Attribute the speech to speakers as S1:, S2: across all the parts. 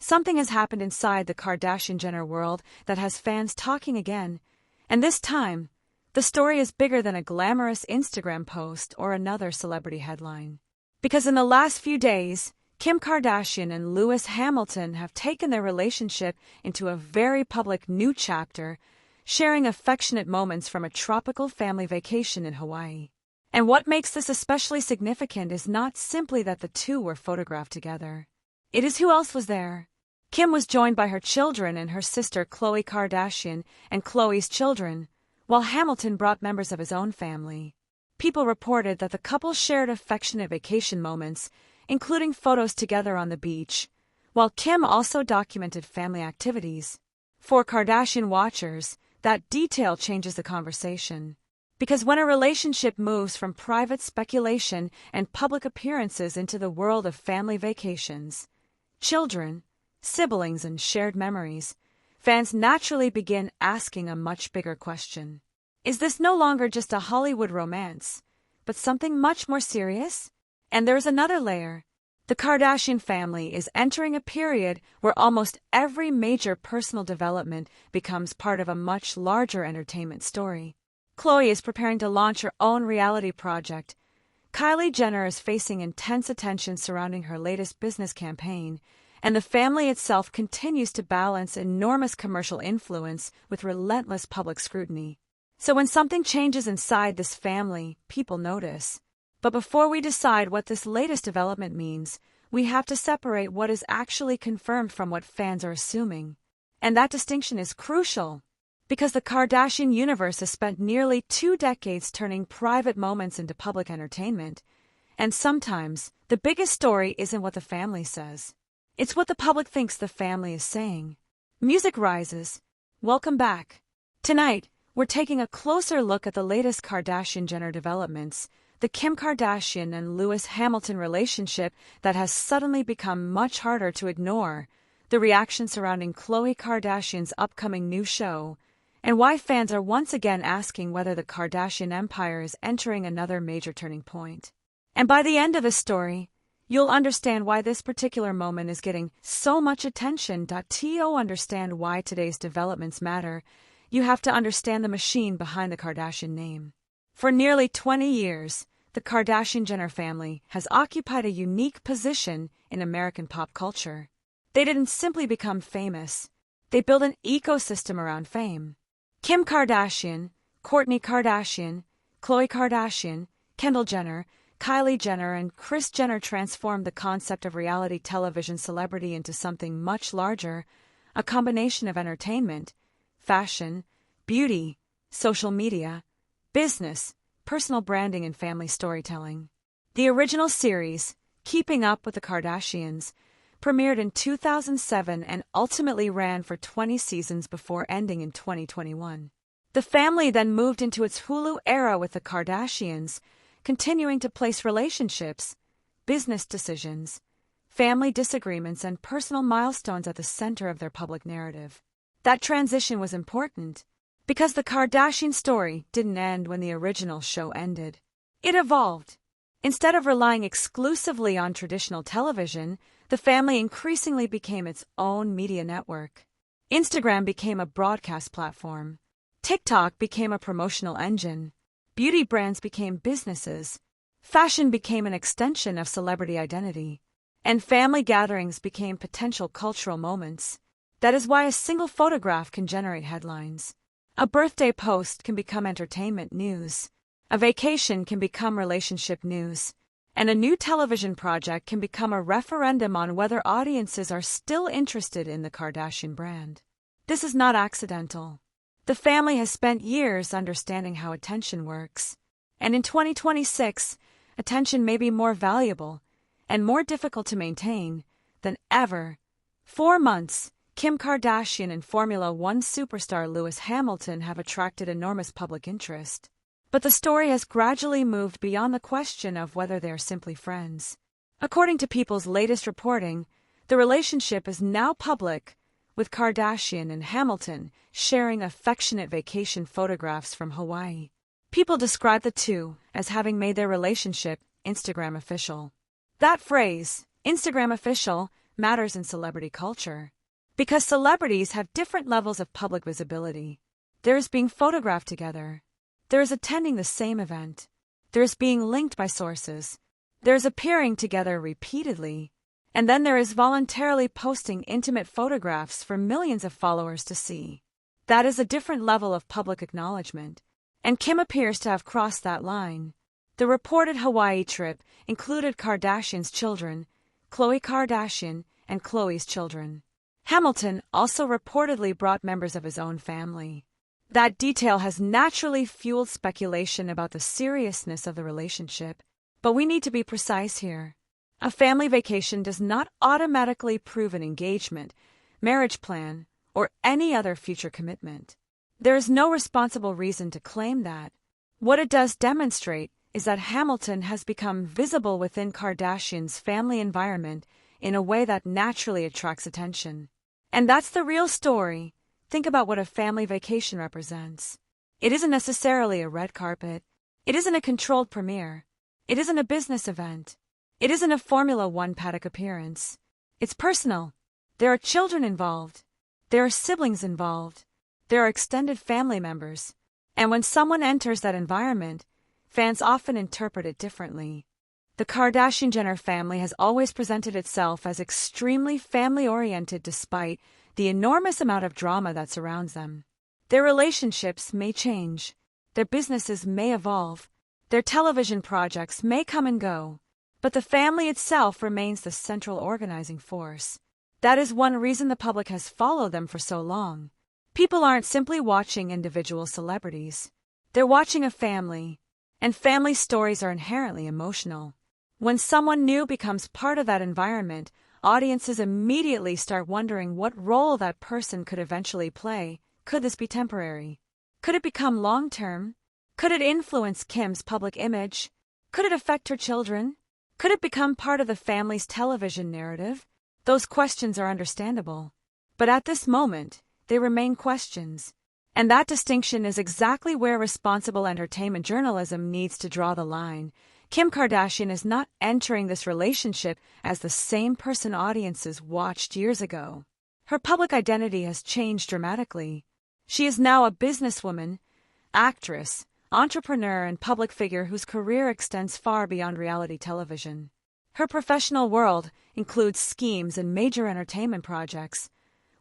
S1: Something has happened inside the Kardashian-Jenner world that has fans talking again, and this time, the story is bigger than a glamorous Instagram post or another celebrity headline. Because in the last few days, Kim Kardashian and Lewis Hamilton have taken their relationship into a very public new chapter, sharing affectionate moments from a tropical family vacation in Hawaii. And what makes this especially significant is not simply that the two were photographed together. It is who else was there. Kim was joined by her children and her sister Khloé Kardashian and Khloé's children, while Hamilton brought members of his own family. People reported that the couple shared affectionate vacation moments, including photos together on the beach, while Kim also documented family activities. For Kardashian watchers, that detail changes the conversation. Because when a relationship moves from private speculation and public appearances into the world of family vacations, children, siblings, and shared memories, fans naturally begin asking a much bigger question. Is this no longer just a Hollywood romance, but something much more serious? And there's another layer. The Kardashian family is entering a period where almost every major personal development becomes part of a much larger entertainment story. Khloé is preparing to launch her own reality project. Kylie Jenner is facing intense attention surrounding her latest business campaign, and the family itself continues to balance enormous commercial influence with relentless public scrutiny. So when something changes inside this family, people notice. But before we decide what this latest development means, we have to separate what is actually confirmed from what fans are assuming. And that distinction is crucial, because the Kardashian universe has spent nearly 2 decades turning private moments into public entertainment. And sometimes, the biggest story isn't what the family says. It's what the public thinks the family is saying. Music rises. Welcome back. Tonight, we're taking a closer look at the latest Kardashian-Jenner developments, the Kim Kardashian and Lewis Hamilton relationship that has suddenly become much harder to ignore, the reaction surrounding Khloé Kardashian's upcoming new show, and why fans are once again asking whether the Kardashian empire is entering another major turning point. And by the end of the story, you'll understand why this particular moment is getting so much attention. To understand why today's developments matter, you have to understand the machine behind the Kardashian name. For nearly 20 years, the Kardashian-Jenner family has occupied a unique position in American pop culture. They didn't simply become famous. They built an ecosystem around fame. Kim Kardashian, Kourtney Kardashian, Khloé Kardashian, Kendall Jenner, Kylie Jenner, and Kris Jenner transformed the concept of reality television celebrity into something much larger, a combination of entertainment, fashion, beauty, social media, business, personal branding, and family storytelling. The original series, Keeping Up with the Kardashians, premiered in 2007 and ultimately ran for 20 seasons before ending in 2021. The family then moved into its Hulu era with the Kardashians, continuing to place relationships, business decisions, family disagreements, and personal milestones at the center of their public narrative. That transition was important because the Kardashian story didn't end when the original show ended. It evolved. Instead of relying exclusively on traditional television, the family increasingly became its own media network. Instagram became a broadcast platform. TikTok became a promotional engine. Beauty brands became businesses. Fashion became an extension of celebrity identity. And family gatherings became potential cultural moments. That is why a single photograph can generate headlines. A birthday post can become entertainment news. A vacation can become relationship news. And a new television project can become a referendum on whether audiences are still interested in the Kardashian brand. This is not accidental. The family has spent years understanding how attention works. And in 2026, attention may be more valuable and more difficult to maintain than ever. 4 months, Kim Kardashian and Formula One superstar Lewis Hamilton have attracted enormous public interest. But the story has gradually moved beyond the question of whether they are simply friends. According to People's latest reporting, the relationship is now public, with Kardashian and Hamilton sharing affectionate vacation photographs from Hawaii. People describe the two as having made their relationship Instagram official. That phrase, Instagram official, matters in celebrity culture. Because celebrities have different levels of public visibility. There is being photographed together. There is attending the same event. There is being linked by sources. There is appearing together repeatedly. And then there is voluntarily posting intimate photographs for millions of followers to see. That is a different level of public acknowledgement. And Kim appears to have crossed that line. The reported Hawaii trip included Kardashian's children, Khloé Kardashian, and Khloé's children. Hamilton also reportedly brought members of his own family. That detail has naturally fueled speculation about the seriousness of the relationship, but we need to be precise here. A family vacation does not automatically prove an engagement, marriage plan, or any other future commitment. There is no responsible reason to claim that. What it does demonstrate is that Hamilton has become visible within Kardashian's family environment in a way that naturally attracts attention. And that's the real story. Think about what a family vacation represents. It isn't necessarily a red carpet. It isn't a controlled premiere. It isn't a business event. It isn't a Formula One paddock appearance. It's personal. There are children involved. There are siblings involved. There are extended family members. And when someone enters that environment, fans often interpret it differently. The Kardashian-Jenner family has always presented itself as extremely family-oriented despite the enormous amount of drama that surrounds them. Their relationships may change. Their businesses may evolve. Their television projects may come and go. But the family itself remains the central organizing force. That is one reason the public has followed them for so long. People aren't simply watching individual celebrities. They're watching a family. And family stories are inherently emotional. When someone new becomes part of that environment, audiences immediately start wondering what role that person could eventually play. Could this be temporary? Could it become long-term? Could it influence Kim's public image? Could it affect her children? Could it become part of the family's television narrative? Those questions are understandable. But at this moment, they remain questions. And that distinction is exactly where responsible entertainment journalism needs to draw the line. Kim Kardashian is not entering this relationship as the same person audiences watched years ago. Her public identity has changed dramatically. She is now a businesswoman, actress, entrepreneur, and public figure whose career extends far beyond reality television. Her professional world includes schemes and major entertainment projects,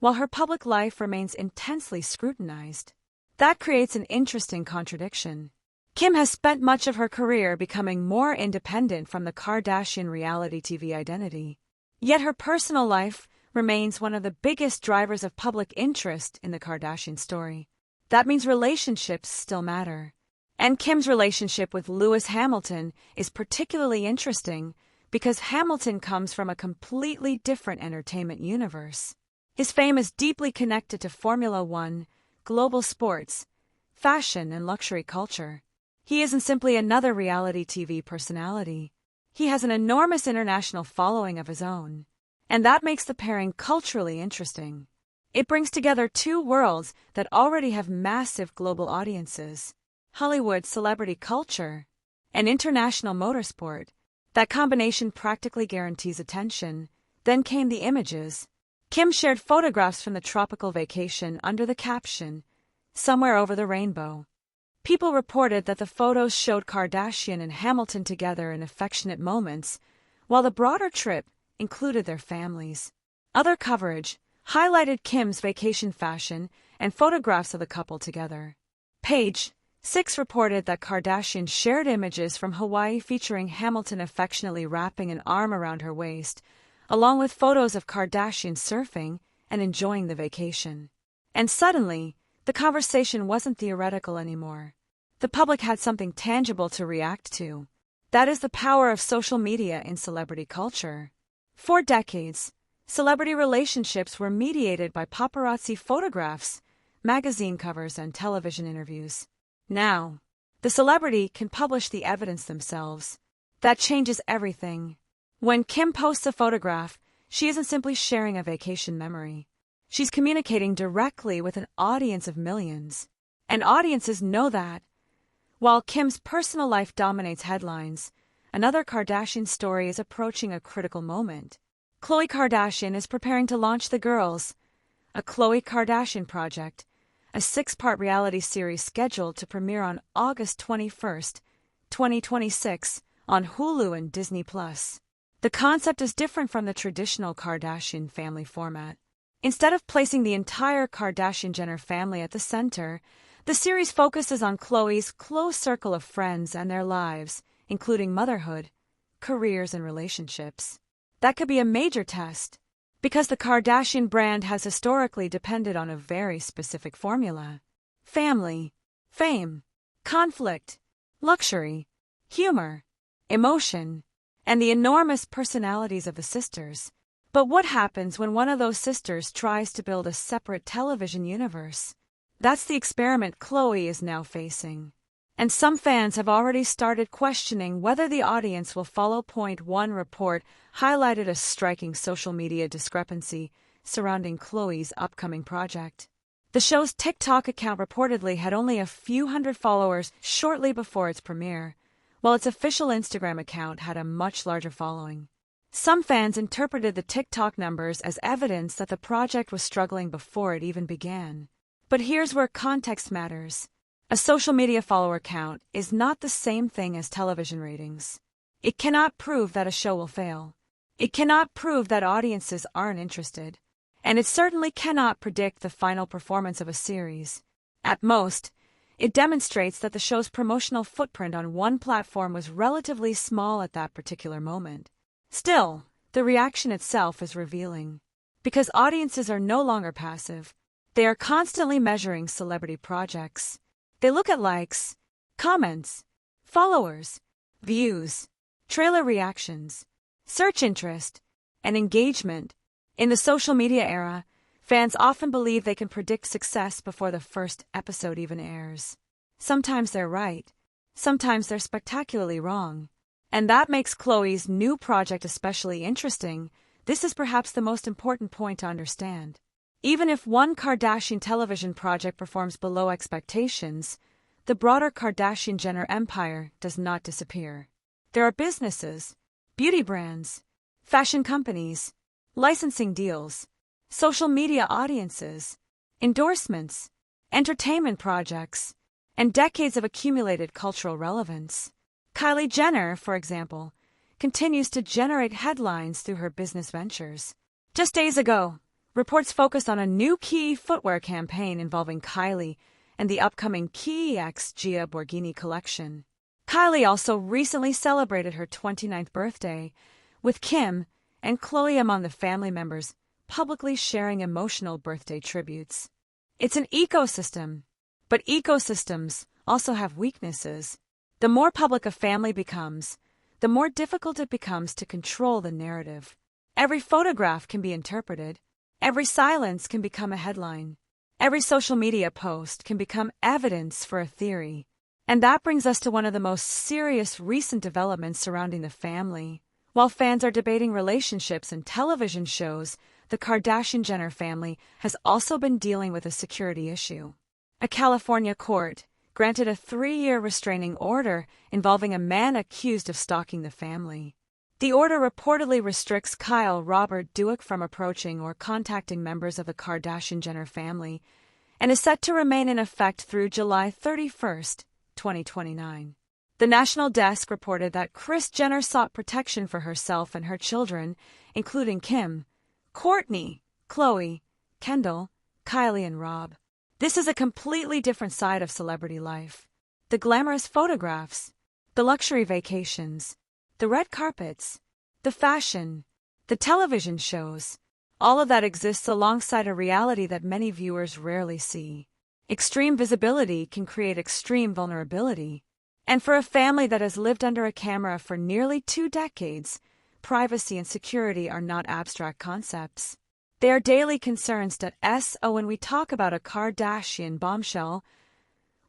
S1: while her public life remains intensely scrutinized. That creates an interesting contradiction. Kim has spent much of her career becoming more independent from the Kardashian reality TV identity. Yet her personal life remains one of the biggest drivers of public interest in the Kardashian story. That means relationships still matter. And Kim's relationship with Lewis Hamilton is particularly interesting because Hamilton comes from a completely different entertainment universe. His fame is deeply connected to Formula One, global sports, fashion, and luxury culture. He isn't simply another reality TV personality. He has an enormous international following of his own. And that makes the pairing culturally interesting. It brings together two worlds that already have massive global audiences: Hollywood celebrity culture and international motorsport. That combination practically guarantees attention. Then came the images. Kim shared photographs from the tropical vacation under the caption, "Somewhere over the rainbow." People reported that the photos showed Kardashian and Hamilton together in affectionate moments, while the broader trip included their families. Other coverage highlighted Kim's vacation fashion and photographs of the couple together. Page 6 reported that Kardashian shared images from Hawaii featuring Hamilton affectionately wrapping an arm around her waist, along with photos of Kardashian surfing and enjoying the vacation. And suddenly, the conversation wasn't theoretical anymore. The public had something tangible to react to. That is the power of social media in celebrity culture. For decades, celebrity relationships were mediated by paparazzi photographs, magazine covers, and television interviews. Now, the celebrity can publish the evidence themselves. That changes everything. When Kim posts a photograph, she isn't simply sharing a vacation memory. She's communicating directly with an audience of millions. And audiences know that. While Kim's personal life dominates headlines, another Kardashian story is approaching a critical moment. Khloé Kardashian is preparing to launch The Girls, a Khloé Kardashian Project, a 6-part reality series scheduled to premiere on August 21, 2026, on Hulu and Disney+. The concept is different from the traditional Kardashian family format. Instead of placing the entire Kardashian-Jenner family at the center, the series focuses on Khloé's close circle of friends and their lives, including motherhood, careers, and relationships. That could be a major test, because the Kardashian brand has historically depended on a very specific formula: family, fame, conflict, luxury, humor, emotion, and the enormous personalities of the sisters. But what happens when one of those sisters tries to build a separate television universe? That's the experiment Khloé is now facing. And some fans have already started questioning whether the audience will follow. One report highlighted a striking social media discrepancy surrounding Khloé's upcoming project. The show's TikTok account reportedly had only a few hundred followers shortly before its premiere, while its official Instagram account had a much larger following. Some fans interpreted the TikTok numbers as evidence that the project was struggling before it even began. But here's where context matters. A social media follower count is not the same thing as television ratings. It cannot prove that a show will fail. It cannot prove that audiences aren't interested. And it certainly cannot predict the final performance of a series. At most, it demonstrates that the show's promotional footprint on one platform was relatively small at that particular moment. Still, the reaction itself is revealing. Because audiences are no longer passive, they are constantly measuring celebrity projects. They look at likes, comments, followers, views, trailer reactions, search interest, and engagement. In the social media era, fans often believe they can predict success before the first episode even airs. Sometimes they're right, sometimes they're spectacularly wrong. And that makes Khloé's new project especially interesting. This is perhaps the most important point to understand. Even if one Kardashian television project performs below expectations, the broader Kardashian-Jenner empire does not disappear. There are businesses, beauty brands, fashion companies, licensing deals, social media audiences, endorsements, entertainment projects, and decades of accumulated cultural relevance. Kylie Jenner, for example, continues to generate headlines through her business ventures. Just days ago, reports focused on a new key footwear campaign involving Kylie and the upcoming Key X Gia Borghini collection. Kylie also recently celebrated her 29th birthday, with Kim and Khloé among the family members publicly sharing emotional birthday tributes. It's an ecosystem, but ecosystems also have weaknesses. The more public a family becomes, the more difficult it becomes to control the narrative. Every photograph can be interpreted. Every silence can become a headline. Every social media post can become evidence for a theory. And that brings us to one of the most serious recent developments surrounding the family. While fans are debating relationships and television shows, the Kardashian-Jenner family has also been dealing with a security issue. A California court granted a 3-year restraining order involving a man accused of stalking the family. The order reportedly restricts Kyle Robert Dueck from approaching or contacting members of the Kardashian-Jenner family and is set to remain in effect through July 31, 2029. The National Desk reported that Kris Jenner sought protection for herself and her children, including Kim, Kourtney, Khloé, Kendall, Kylie, and Rob. This is a completely different side of celebrity life. The glamorous photographs, the luxury vacations, the red carpets, the fashion, the television shows, all of that exists alongside a reality that many viewers rarely see. Extreme visibility can create extreme vulnerability. And for a family that has lived under a camera for nearly 2 decades, privacy and security are not abstract concepts. They are daily concerns. When we talk about a Kardashian bombshell,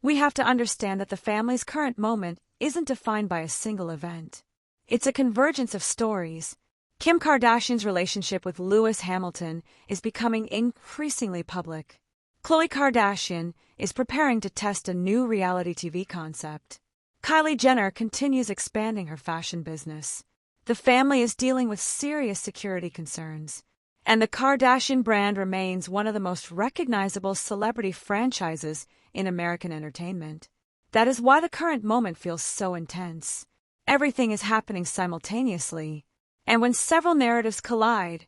S1: we have to understand that the family's current moment isn't defined by a single event. It's a convergence of stories. Kim Kardashian's relationship with Lewis Hamilton is becoming increasingly public. Khloé Kardashian is preparing to test a new reality TV concept. Kylie Jenner continues expanding her fashion business. The family is dealing with serious security concerns, and the Kardashian brand remains one of the most recognizable celebrity franchises in American entertainment. That is why the current moment feels so intense. Everything is happening simultaneously, and when several narratives collide,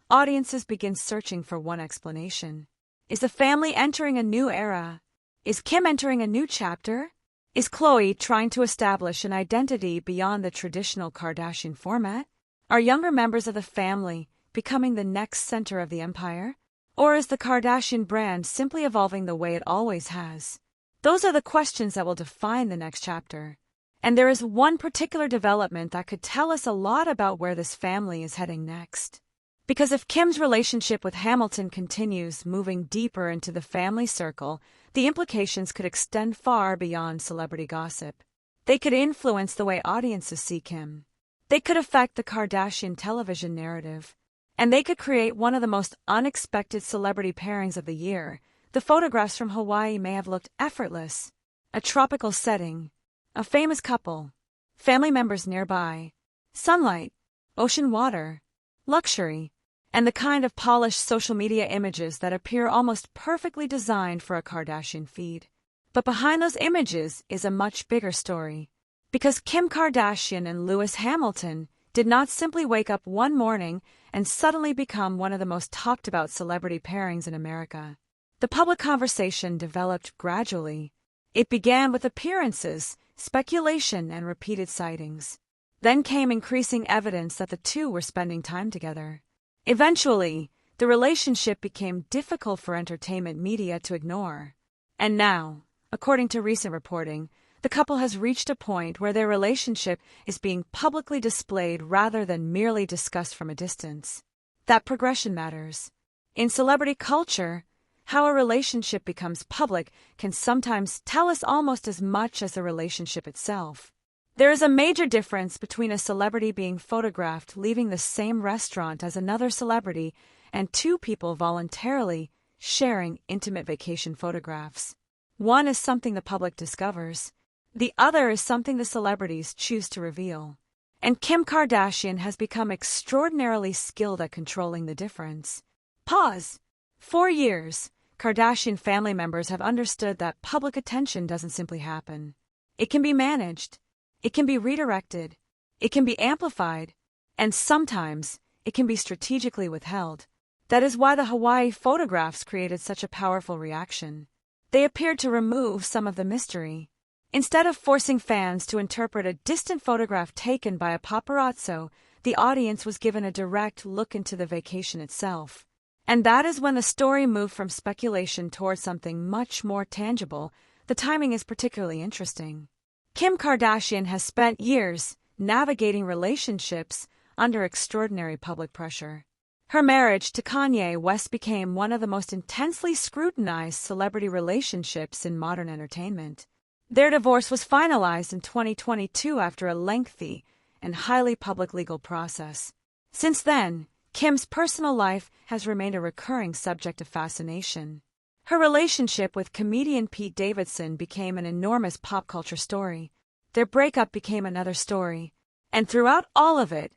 S1: audiences begin searching for one explanation. Is the family entering a new era? Is Kim entering a new chapter? Is Khloé trying to establish an identity beyond the traditional Kardashian format? Are younger members of the family becoming the next center of the empire? Or is the Kardashian brand simply evolving the way it always has? Those are the questions that will define the next chapter. And there is one particular development that could tell us a lot about where this family is heading next. Because if Kim's relationship with Hamilton continues moving deeper into the family circle, the implications could extend far beyond celebrity gossip. They could influence the way audiences see Kim. They could affect the Kardashian television narrative. And they could create one of the most unexpected celebrity pairings of the year. The photographs from Hawaii may have looked effortless. A tropical setting, a famous couple, family members nearby, sunlight, ocean water, luxury, and the kind of polished social media images that appear almost perfectly designed for a Kardashian feed. But behind those images is a much bigger story. Because Kim Kardashian and Lewis Hamilton did not simply wake up one morning and suddenly become one of the most talked about celebrity pairings in America. The public conversation developed gradually. It began with appearances, speculation, and repeated sightings. Then came increasing evidence that the two were spending time together. Eventually, the relationship became difficult for entertainment media to ignore. And now, according to recent reporting, the couple has reached a point where their relationship is being publicly displayed rather than merely discussed from a distance. That progression matters. In celebrity culture, how a relationship becomes public can sometimes tell us almost as much as the relationship itself. There is a major difference between a celebrity being photographed leaving the same restaurant as another celebrity and two people voluntarily sharing intimate vacation photographs. One is something the public discovers. The other is something the celebrities choose to reveal. And Kim Kardashian has become extraordinarily skilled at controlling the difference. Pause. For years, Kardashian family members have understood that public attention doesn't simply happen. It can be managed. It can be redirected. It can be amplified. And sometimes, it can be strategically withheld. That is why the Hawaii photographs created such a powerful reaction. They appeared to remove some of the mystery. Instead of forcing fans to interpret a distant photograph taken by a paparazzo, the audience was given a direct look into the vacation itself. And that is when the story moved from speculation toward something much more tangible. The timing is particularly interesting. Kim Kardashian has spent years navigating relationships under extraordinary public pressure. Her marriage to Kanye West became one of the most intensely scrutinized celebrity relationships in modern entertainment. Their divorce was finalized in 2022 after a lengthy and highly public legal process. Since then, Kim's personal life has remained a recurring subject of fascination. Her relationship with comedian Pete Davidson became an enormous pop culture story. Their breakup became another story. And throughout all of it,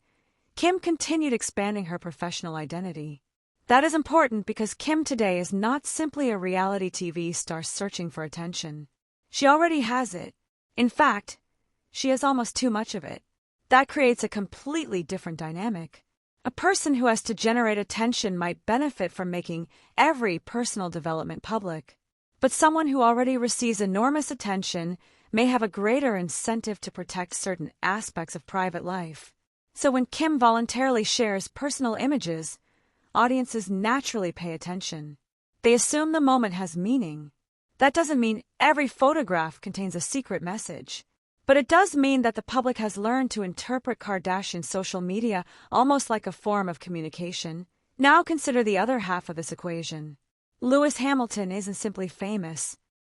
S1: Kim continued expanding her professional identity. That is important because Kim today is not simply a reality TV star searching for attention. She already has it. In fact, she has almost too much of it. That creates a completely different dynamic. A person who has to generate attention might benefit from making every personal development public. But someone who already receives enormous attention may have a greater incentive to protect certain aspects of private life. So when Kim voluntarily shares personal images, audiences naturally pay attention. They assume the moment has meaning. That doesn't mean every photograph contains a secret message. But it does mean that the public has learned to interpret Kardashian social media almost like a form of communication. Now consider the other half of this equation. Lewis Hamilton isn't simply famous.